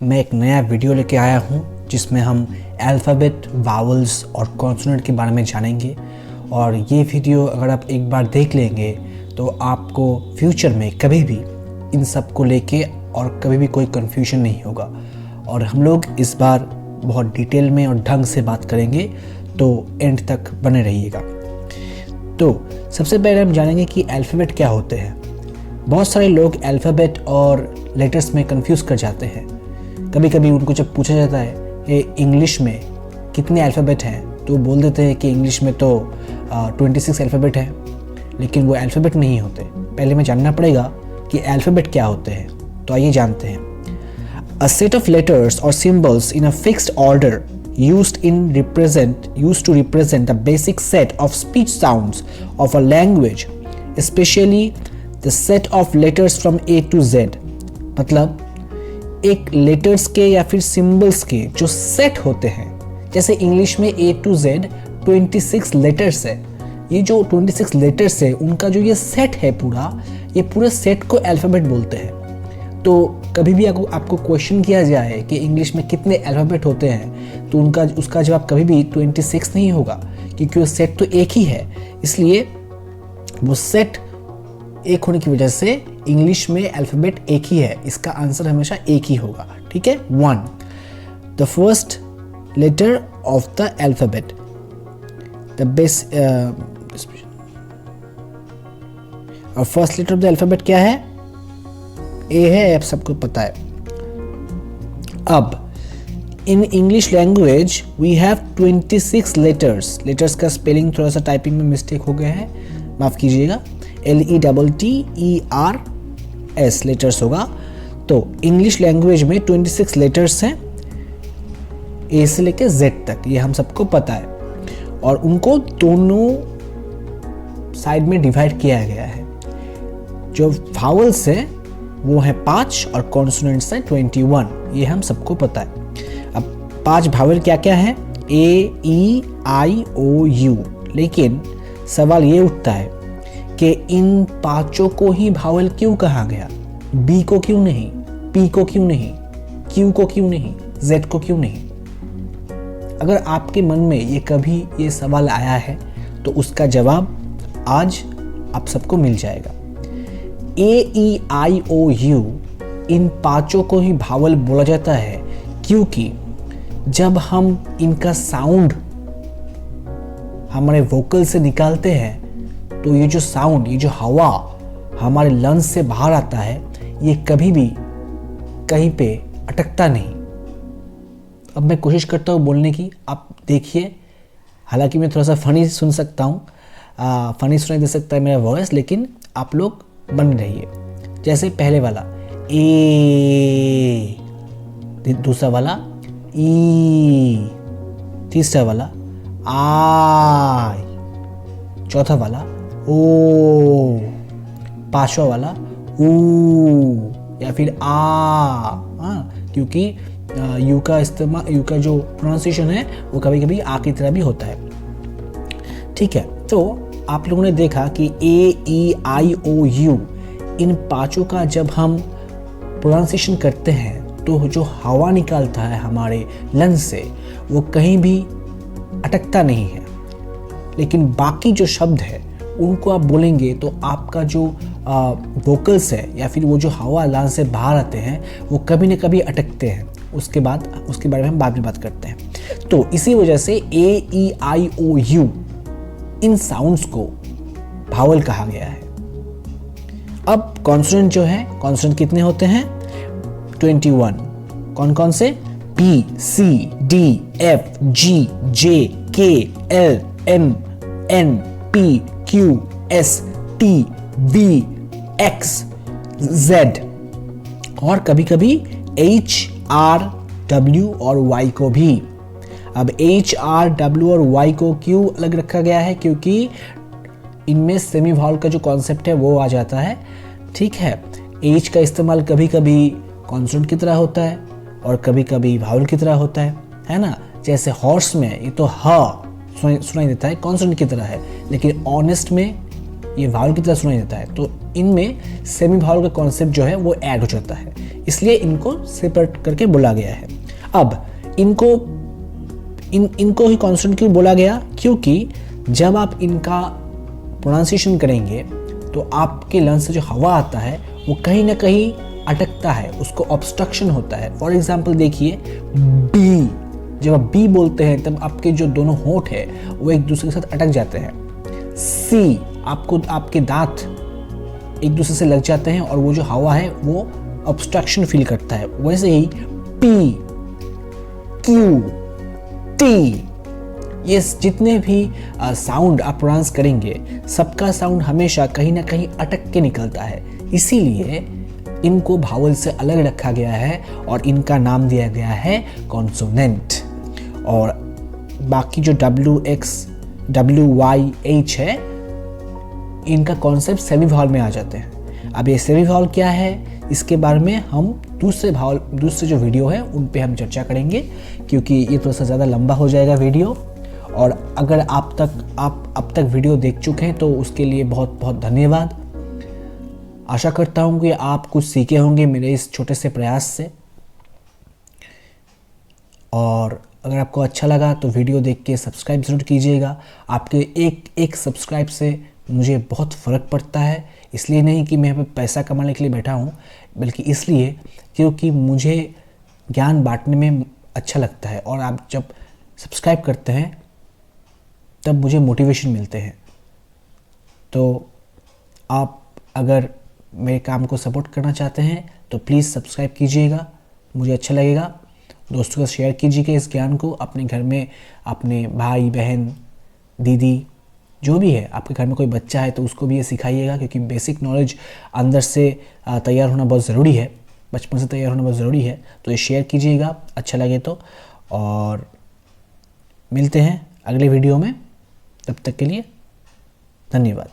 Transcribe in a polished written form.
मैं एक नया वीडियो लेके आया हूँ जिसमें हम अल्फ़ाबेट, वावल्स और कॉन्सोनेंट के बारे में जानेंगे। और ये वीडियो अगर आप एक बार देख लेंगे तो आपको फ्यूचर में कभी भी इन सब को लेके और कभी भी कोई कन्फ्यूजन नहीं होगा। और हम लोग इस बार बहुत डिटेल में और ढंग से बात करेंगे, तो एंड तक बने रहिएगा। तो सबसे पहले हम जानेंगे कि अल्फ़ाबेट क्या होते हैं। बहुत सारे लोग अल्फ़ाबेट और लेटर्स में कंफ्यूज कर जाते हैं। कभी कभी उनको जब पूछा जाता है कि इंग्लिश में कितने अल्फ़ाबेट हैं, तो बोल देते हैं कि इंग्लिश में तो 26 अल्फ़ाबेट हैं, लेकिन वो अल्फ़ाबेट नहीं होते। पहले हमें जानना पड़ेगा कि अल्फ़ाबेट क्या होते हैं। तो आइए जानते हैं। अ सेट ऑफ लेटर्स और symbols in a fixed order used to represent the basic set of speech sounds of a language, especially the set of letters from A to Z। मतलब एक लेटर्स के या फिर symbols के जो set होते हैं, जैसे इंग्लिश में A to Z 26 लेटर्स है। ये जो 26 लेटर्स है उनका जो ये सेट है ये पूरे सेट को अल्फ़ाबेट बोलते हैं। तो कभी भी आपको क्वेश्चन किया जाए कि इंग्लिश में कितने अल्फ़ाबेट होते हैं, तो उसका जवाब कभी भी 26 नहीं होगा, क्योंकि वो सेट तो एक ही है। इसलिए वो सेट एक होने की वजह से इंग्लिश में अल्फ़ाबेट एक ही है। इसका आंसर हमेशा एक ही होगा। ठीक है। 1 the first letter of the alphabet, the base और first letter of the alphabet क्या है? ए है, आप सबको पता है। अब in English language we have 26 letters का स्पेलिंग थोड़ा सा टाइपिंग में मिस्टेक हो गया है, माफ़ कीजिएगा। LETTERS लेटर्स होगा। तो इंग्लिश लैंग्वेज में 26 लेटर्स हैं, ए से लेके जेड तक, ये हम सबको पता है। और उनको दोनों साइड में डिवाइड किया गया है। जो वावल्स हैं वो है 5 और कॉन्सोनेंट्स हैं 21, ये हम सबको पता है। अब 5 वावल क्या क्या है? AEIOU। लेकिन सवाल ये उठता है कि इन 5 को ही वावल क्यों कहा गया? B को क्यों नहीं? P को क्यों नहीं? Q को क्यों नहीं? Z को क्यों नहीं? अगर आपके मन में कभी ये सवाल आया है तो उसका जवाब आज आप सबको मिल जाएगा। AEIOU इन 5 को ही वावल बोला जाता है, क्योंकि जब हम इनका साउंड हमारे वोकल से निकालते हैं तो ये जो साउंड, ये जो हवा हमारे लंग्स से बाहर आता है, ये कभी भी कहीं पे अटकता नहीं। अब मैं कोशिश करता हूँ बोलने की, आप देखिए। हालांकि मैं थोड़ा सा फनी सुन सकता हूँ, फनी सुनाई दे सकता है मेरा वॉइस, लेकिन आप लोग बन रहिए। जैसे पहले वाला ए, दूसरा वाला ई, तीसरा वाला आई, चौथा वाला ओ, पांचवा वाला ऊ या फिर आ। क्योंकि यू का जो प्रोनाउंसिएशन है वो कभी कभी आ की तरह भी होता है। ठीक है। तो आप लोगों ने देखा कि AEIOU इन 5 का जब हम प्रोनाउंसिएशन करते हैं तो जो हवा निकालता है हमारे लंग्स से, वो कहीं भी अटकता नहीं है। लेकिन बाकी जो शब्द है उनको आप बोलेंगे तो आपका जो वोकल्स है या फिर वो जो हवा लंग्स से बाहर आते हैं वो कभी ना कभी अटकते हैं। उसके बारे में हम बाद में बात करते हैं। तो इसी वजह से AEIOU इन साउंड्स को वावल कहा गया है। अब कॉन्सोनेंट जो है, कॉन्सोनेंट कितने होते हैं? 21। कौन कौन से? B, C, D, F, G, J, K, L, M, N, P, Q, S, T, V, X, Z और कभी कभी H, R, W और Y को भी। अब H, R, W और Y को क्यों अलग रखा गया है? क्योंकि इनमें सेमी वावल का जो कॉन्सेप्ट है वो आ जाता है। ठीक है। H का इस्तेमाल कभी कभी कॉन्सोनेंट की तरह होता है और कभी कभी वावल की तरह होता है ना। जैसे हॉर्स में ये तो ह सुनाई देता है, कॉन्सोनेंट की तरह है, लेकिन ऑनेस्ट में ये वावल की तरह सुनाई देता है, तो इनमें सेमी वावल का कॉन्सेप्ट जो है वो ऐड हो जाता है, इसलिए इनको सेपरेट करके बोला गया है। अब इनको ही कॉन्सोनेंट क्यों बोला गया, क्योंकि जब आप इनका प्रोनाउंसिएशन करेंगे तो आपके लंग्स से जो हवा आता है वो कहीं ना कहीं अटकता है, उसको ऑब्स्ट्रक्शन होता है। फॉर एग्जाम्पल देखिए, बी, जब आप बी बोलते हैं तब आपके जो दोनों होंठ है वो एक दूसरे के साथ अटक जाते हैं। सी, आपके दांत एक दूसरे से लग जाते हैं और वो जो हवा है वो ऑब्स्ट्रक्शन फील करता है। वैसे ही पी, क्यू, टी, ये जितने भी साउंड आप प्रोनाउंस करेंगे, सबका साउंड हमेशा कहीं ना कहीं अटक के निकलता है, इसीलिए इनको भावल से अलग रखा गया है और इनका नाम दिया गया है कॉन्सोनेंट। और बाकी जो WX, WYH है, इनका कॉन्सेप्ट सेमी वावल में आ जाते हैं। अब ये सेमी वावल क्या है, इसके बारे में हम दूसरे जो वीडियो है उन पे हम चर्चा करेंगे, क्योंकि ये थोड़ा सा ज़्यादा लंबा हो जाएगा वीडियो। और अगर आप अब तक वीडियो देख चुके हैं तो उसके लिए बहुत बहुत धन्यवाद। आशा करता हूँ कि आप कुछ सीखे होंगे मेरे इस छोटे से प्रयास से, और अगर आपको अच्छा लगा तो वीडियो देख के सब्सक्राइब ज़रूर कीजिएगा। आपके एक सब्सक्राइब से मुझे बहुत फ़र्क पड़ता है, इसलिए नहीं कि मैं यहाँ पे पैसा कमाने के लिए बैठा हूँ, बल्कि इसलिए क्योंकि मुझे ज्ञान बांटने में अच्छा लगता है, और आप जब सब्सक्राइब करते हैं तब मुझे मोटिवेशन मिलते हैं। तो आप अगर मेरे काम को सपोर्ट करना चाहते हैं तो प्लीज़ सब्सक्राइब कीजिएगा, मुझे अच्छा लगेगा। दोस्तों का शेयर कीजिएगा इस ज्ञान को, अपने घर में अपने भाई बहन, दीदी, जो भी है, आपके घर में कोई बच्चा है तो उसको भी ये सिखाइएगा, क्योंकि बेसिक नॉलेज अंदर से तैयार होना बहुत ज़रूरी है, बचपन से तैयार होना बहुत ज़रूरी है। तो ये शेयर कीजिएगा अच्छा लगे तो, और मिलते हैं अगले वीडियो में। तब तक के लिए धन्यवाद।